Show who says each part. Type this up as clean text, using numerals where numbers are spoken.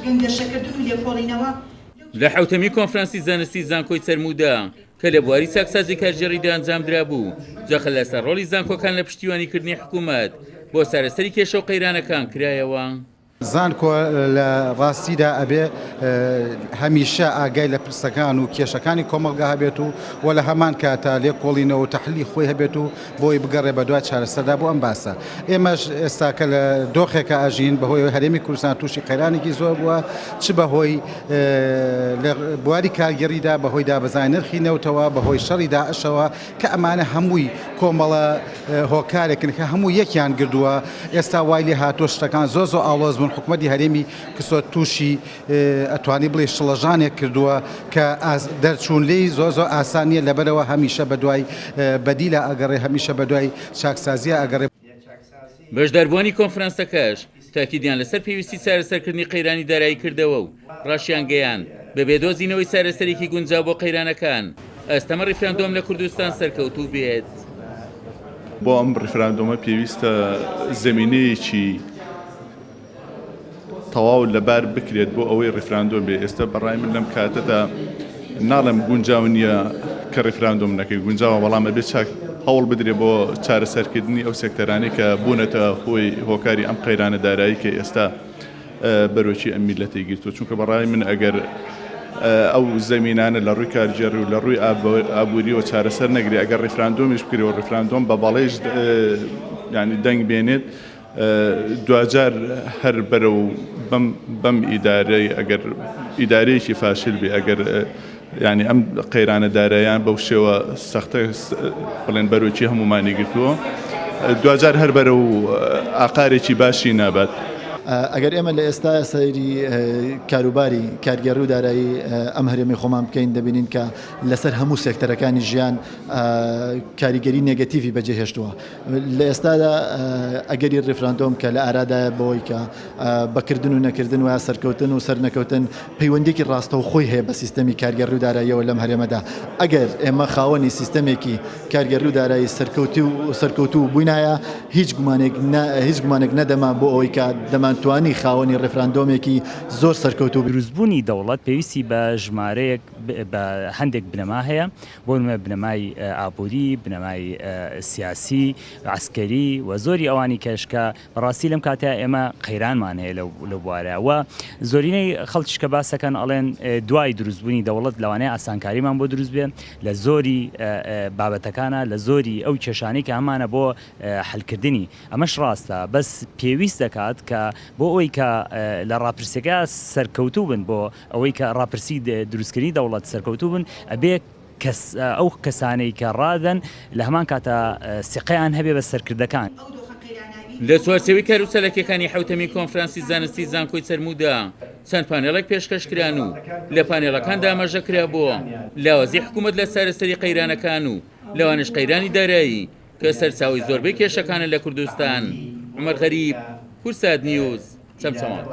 Speaker 1: گەنگەشەکردن و لێکۆڵینەوە
Speaker 2: لە حوتەمی کۆنفرانسی زانستی زانکۆی سەرمودا کە لە بواری چاکسازی کارژێڕیدا ئەنجامدرا بوو جەخە لەسەر ڕۆڵی زانکۆکان لە پشتیوانیکردنی حکوومەت بۆ سەرەسەری کێشە و قەیرانەکان کرایەوە.
Speaker 3: زانکۆ لە ڕاستیدا ئەبێ هەمیشە ئاگای لە پرسەکان و کێشەکانی کۆمەڵگا هەبێت و وە لە هەمان کاتە لێکۆڵینەوە و تەحلیلی خۆی هەبێت و بۆی بگەڕێ بە دوای چارەسەردا بۆ ئەم باسە. ئێمەش ئێستا کە لە دۆخێکە ئاژین بەهۆی هەرێمی کوردستان تووشی قەیرانێکی زۆر بووە چ بەهۆی لە بواری کارگەریدا بەهۆی دابەزانی نرخی نەوتەوە بەهۆی شەڕی داعشەوە کە ئەمانە هەمووی کۆمەڵە هۆکارێکن کە هەموو یەکیان گردووە ئێستا وای لێ هاتۆ شتەکان زۆر ئاڵۆز بوون حکومەتی هەرێمی کسۆ تووشی ئەتوانی بڵێ شڵەژانێک کردووە کە دەرچوون لێی زۆر ئاسانیە لەبەرەوە هەمیشە بەدوای بەدیلە ئەگەڕێ هەمیشە بەدوای چاکسازیە ئەگەڕێ.
Speaker 2: بەشداربووانی کۆنفرانسەکەش تاکیدیان لەسەر پێویستی چارەسەرکردنی قەیرانی دارایی کردەوە و ڕاشیان گەیان بەبێ دۆزینەوەی چارەسەرێکی گونجاو بۆ قەیرانەکان ئەستەمە ڕیفراندۆم لە کوردستان سەرکەوتوو بێت.
Speaker 4: بۆ ئەم ڕیفراندۆمە پێویستە زەمینەیەکی تەواو لەبار بکرێت بۆ ئەوەی ڕیفراندۆم بێ. ئێستا بەڕای من لەم کاتەدا ناڵم گونجاو نییە کە ڕیفراندۆم نەکەی گونجاوە بەڵامە بێت چاک هەوڵ بدرێت بۆ چارەسەرکردنی ئەو سێکتەرانەی کە بوونەتە هۆی هۆکاری ئەم قەیرانە دارایی کە ئێستا بەرۆکی ئەم میلەتی گرتووە. چونکە بەڕای من ئەگەر ئەو زەمینانە لە ڕووی کارگێڕی و لە ڕووی ئابووریەوە چارەسەر نەگری ئەگەر ڕیفراندۆمیش بکرێەوە ڕیفراندۆم بە بەڵێژ ینی دەنگ بێنێت دوجار هەر بەرە و بەم ئیدارەی ئەگەر ئیدارەیەکی فاشل بێ ئەگەر ینی ئەم قەیرانە دارایان بەو شێوە سەختە بڵێن بەرۆکی هەمومانی گرتووە دوجار هەر بەرە و ئاقارێکی باشی نابات.
Speaker 5: ئەگەر ئێمە لە ئێستا سەیری کاروباری کارگەڕی و دارایی ئەم هەرێمی خۆمان بکەین دەبینین کە لەسەر هەموو سێکتەرەکانی ژیان کاریگەری نێگەتیڤی بەجێهێشتووە. لە ئێستادا ئەگەری ڕیفراندۆم کە لە ئارادایە بەوەی کە بەکردن و نەکردن و سەرکەوتن و سەر نەکەوتن پەیوەندێکی ڕاستە و خۆی هەیە بە سیستەمی کارگەڕی و داراییەوە لەم هەرێمەدا. ئەگەر ئێمە خاوەنی سیستەمێکی کارگەڕی و دارایی سەرکەوتوو بووینایە هیچ گومانێک نەدەما بۆ ئەوەی کە توانی خاوەنی ڕێفراندۆمێکی زۆر سەرکەوتوو.
Speaker 6: دروستبوونی دەوڵەت پێویستی بە ژمارەیەک بە هەندێک بنەما هەیە بۆ نمونە بنەمای ئابووری بنەمای سیاسی عسکەری و زۆری ئەوانی کەشکە بەڕاستی لەم کاتەیە ئێمە قەیرانمان هەیە لە بوارەوە زۆرینەی خەڵکیش کە باسەکەن ئەڵێن دوای دروستبوونی دەوڵەت لەوانەیە ئاسانکاریمان بۆ دروست بێ لە زۆری بابەتەکانە لە زۆری ئەو کێشانەی کە هەمانە بۆ حەلکردنی ئەمەش ڕاستە بەس پێویست دەکات کە بۆ ئەوەی کە لە ڕاپرسیەکە سەرکەوتوو بن بۆ ئەوەی کە ڕاپرسی دروستکردنی دەوڵەت سەرکەوتوو بن ئەبێ ئەو کەسانەی کە ڕادن لە هەمان کاتە سقەیان هەبێ بە سەرکردەکان.
Speaker 2: لە چوارچێوەی کاروسەلەکیەکانی حوتەمی کۆنفرانسی زانستی زانکۆی سەرمودا چەند پانێڵێک پێشکەشکران و لە پانێڵەکاندا ئاماژەکرا بووە لاوازی حکوومەت لە سارەسەری قەیرانەکان و لەوانش قەیرانی دارایی کە سەرچاوی زۆربەی کێشەکانە لە کوردستان. عومەر غەریب، کورسات نیوز، چەمچەماڵ.